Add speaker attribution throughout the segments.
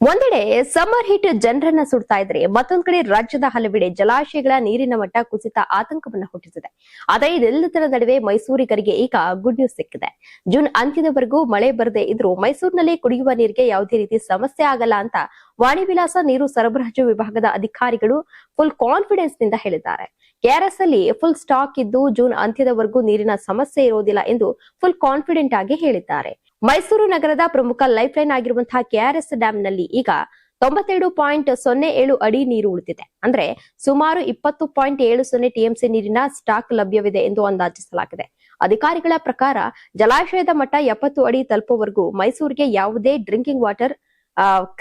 Speaker 1: ಒಂದೆಡೆ summer heat ಜನರನ್ನ ಸುಡ್ತಾ ಇದ್ರೆ ಮತ್ತೊಂದ್ ಕಡೆ ರಾಜ್ಯದ ಹಲವೆಡೆ ಜಲಾಶಯಗಳ ನೀರಿನ ಮಟ್ಟ ಕುಸಿತ ಆತಂಕವನ್ನ ಹುಟ್ಟಿಸಿದೆ. ಆದ್ರೆ ಇದೆಲ್ಲದರ ನಡುವೆ ಮೈಸೂರಿಗರಿಗೆ ಈಗ ಗುಡ್ ನ್ಯೂಸ್ ಸಿಕ್ಕಿದೆ. ಜೂನ್ ಅಂತ್ಯದವರೆಗೂ ಮಳೆ ಬರದೇ ಇದ್ರೂ ಮೈಸೂರಿನಲ್ಲಿ ಕುಡಿಯುವ ನೀರಿಗೆ ಯಾವುದೇ ರೀತಿ ಸಮಸ್ಯೆ ಆಗಲ್ಲ ಅಂತ ವಾಣಿ ವಿಲಾಸ ನೀರು ಸರಬರಾಜು ವಿಭಾಗದ ಅಧಿಕಾರಿಗಳು ಫುಲ್ ಕಾನ್ಫಿಡೆನ್ಸ್ ನಿಂದ ಹೇಳಿದ್ದಾರೆ. ಕೆಆರ್ಎಸ್ ಅಲ್ಲಿ ಫುಲ್ ಸ್ಟಾಕ್ ಇದ್ದು ಜೂನ್ ಅಂತ್ಯದವರೆಗೂ ನೀರಿನ ಸಮಸ್ಯೆ ಇರೋದಿಲ್ಲ ಎಂದು ಫುಲ್ ಕಾನ್ಫಿಡೆಂಟ್ ಆಗಿ ಹೇಳಿದ್ದಾರೆ. ಮೈಸೂರು ನಗರದ ಪ್ರಮುಖ ಲೈಫ್ ಲೈನ್ ಆಗಿರುವಂತಹ ಕೆಆರ್ಎಸ್ ಡ್ಯಾಂ ನಲ್ಲಿ ಈಗ 92.07 ಅಡಿ ನೀರು ಉಳಿದಿದೆ. ಅಂದ್ರೆ ಸುಮಾರು 20.70 ಟಿಎಂಸಿ ನೀರಿನ ಸ್ಟಾಕ್ ಲಭ್ಯವಿದೆ ಎಂದು ಅಂದಾಜಿಸಲಾಗಿದೆ. ಅಧಿಕಾರಿಗಳ ಪ್ರಕಾರ ಜಲಾಶಯದ ಮಟ್ಟ 70 ಅಡಿ ತಲುಪುವವರೆಗೂ ಮೈಸೂರಿಗೆ ಯಾವುದೇ ಡ್ರಿಂಕಿಂಗ್ ವಾಟರ್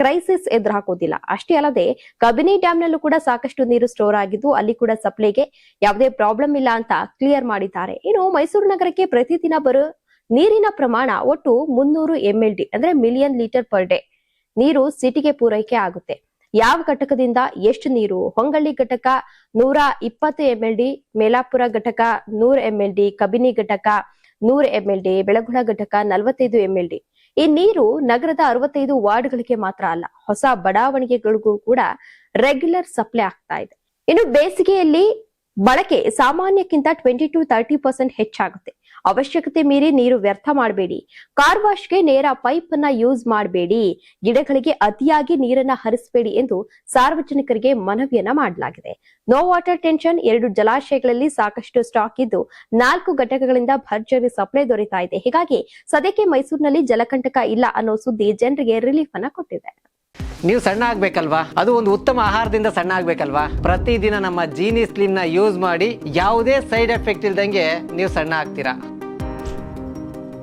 Speaker 1: ಕ್ರೈಸಿಸ್ ಎದುರಾಗೋದಿಲ್ಲ. ಅಷ್ಟೇ ಅಲ್ಲದೆ ಕಬಿನಿ ಡ್ಯಾಂನಲ್ಲೂ ಕೂಡ ಸಾಕಷ್ಟು ನೀರು ಸ್ಟೋರ್ ಆಗಿದ್ದು ಅಲ್ಲಿ ಕೂಡ ಸಪ್ಲೈಗೆ ಯಾವುದೇ ಪ್ರಾಬ್ಲಮ್ ಇಲ್ಲ ಅಂತ ಕ್ಲಿಯರ್ ಮಾಡಿದ್ದಾರೆ. ಇನ್ನು ಮೈಸೂರು ನಗರಕ್ಕೆ ಪ್ರತಿದಿನ ಬರೋ ನೀರಿನ ಪ್ರಮಾಣ ಒಟ್ಟು 300 MLD ಅಂದ್ರೆ ಮಿಲಿಯನ್ ಲೀಟರ್ ಪರ್ ಡೇ ನೀರು ಸಿಟಿಗೆ ಪೂರೈಕೆ ಆಗುತ್ತೆ. ಯಾವ ಘಟಕದಿಂದ ಎಷ್ಟು ನೀರು? ಹೊಂಗಳ್ಳಿ ಘಟಕ 120 MLD, ಮೇಲಾಪುರ ಘಟಕ 100 MLD, ಕಬಿನಿ ಘಟಕ 100 MLD, ಬೆಳಗುಳ ಘಟಕ 45 MLD. ಈ ನೀರು ನಗರದ 65 ವಾರ್ಡ್ಗಳಿಗೆ ಮಾತ್ರ ಅಲ್ಲ, ಹೊಸ ಬಡಾವಣೆಗಳಿಗೂ ಕೂಡ ರೆಗ್ಯುಲರ್ ಸಪ್ಲೈ ಆಗ್ತಾ ಇದೆ. ಇನ್ನು ಬೇಸಿಗೆಯಲ್ಲಿ ಬಳಕೆ ಸಾಮಾನ್ಯಕ್ಕಿಂತ 20 to 30% ಹೆಚ್ಚಾಗುತ್ತೆ. ಅವಶ್ಯಕತೆ ಮೀರಿ ನೀರು ವ್ಯರ್ಥ ಮಾಡಬೇಡಿ. ಕಾರ್ ವಾಶ್ಗೆ ನೇರ ಪೈಪ್ ಅನ್ನ ಯೂಸ್ ಮಾಡಬೇಡಿ. ಗಿಡಗಳಿಗೆ ಅತಿಯಾಗಿ ನೀರನ್ನ ಹರಿಸಬೇಡಿ ಎಂದು ಸಾರ್ವಜನಿಕರಿಗೆ ಮನವಿಯನ್ನ ಮಾಡಲಾಗಿದೆ. No water tension. 2 ಜಲಾಶಯಗಳಲ್ಲಿ ಸಾಕಷ್ಟು ಸ್ಟಾಕ್ ಇದ್ದು 4 ಘಟಕಗಳಿಂದ ಭರ್ಜರಿ ಸಪ್ಲೈ ದೊರೆತಾ ಇದೆ. ಹೀಗಾಗಿ ಸದ್ಯಕ್ಕೆ ಮೈಸೂರಿನಲ್ಲಿ ಜಲಕಂಟಕ ಇಲ್ಲ ಅನ್ನೋ ಸುದ್ದಿ ಜನರಿಗೆ ರಿಲೀಫ್ ಅನ್ನ ಕೊಟ್ಟಿದೆ.
Speaker 2: ನೀವು ಸಣ್ಣ ಆಗ್ಬೇಕಲ್ವಾ? ಅದು ಒಂದು ಉತ್ತಮ ಆಹಾರದಿಂದ ಸಣ್ಣ ಆಗ್ಬೇಕಲ್ವಾ? ಪ್ರತಿದಿನ ನಮ್ಮ ಜೀನಿ ಸ್ಲಿಮ್ ನ ಯೂಸ್ ಮಾಡಿ ಯಾವುದೇ ಸೈಡ್ ಎಫೆಕ್ಟ್ ಇಲ್ದಂಗೆ ನೀವು ಸಣ್ಣ ಆಗ್ತೀರಾ.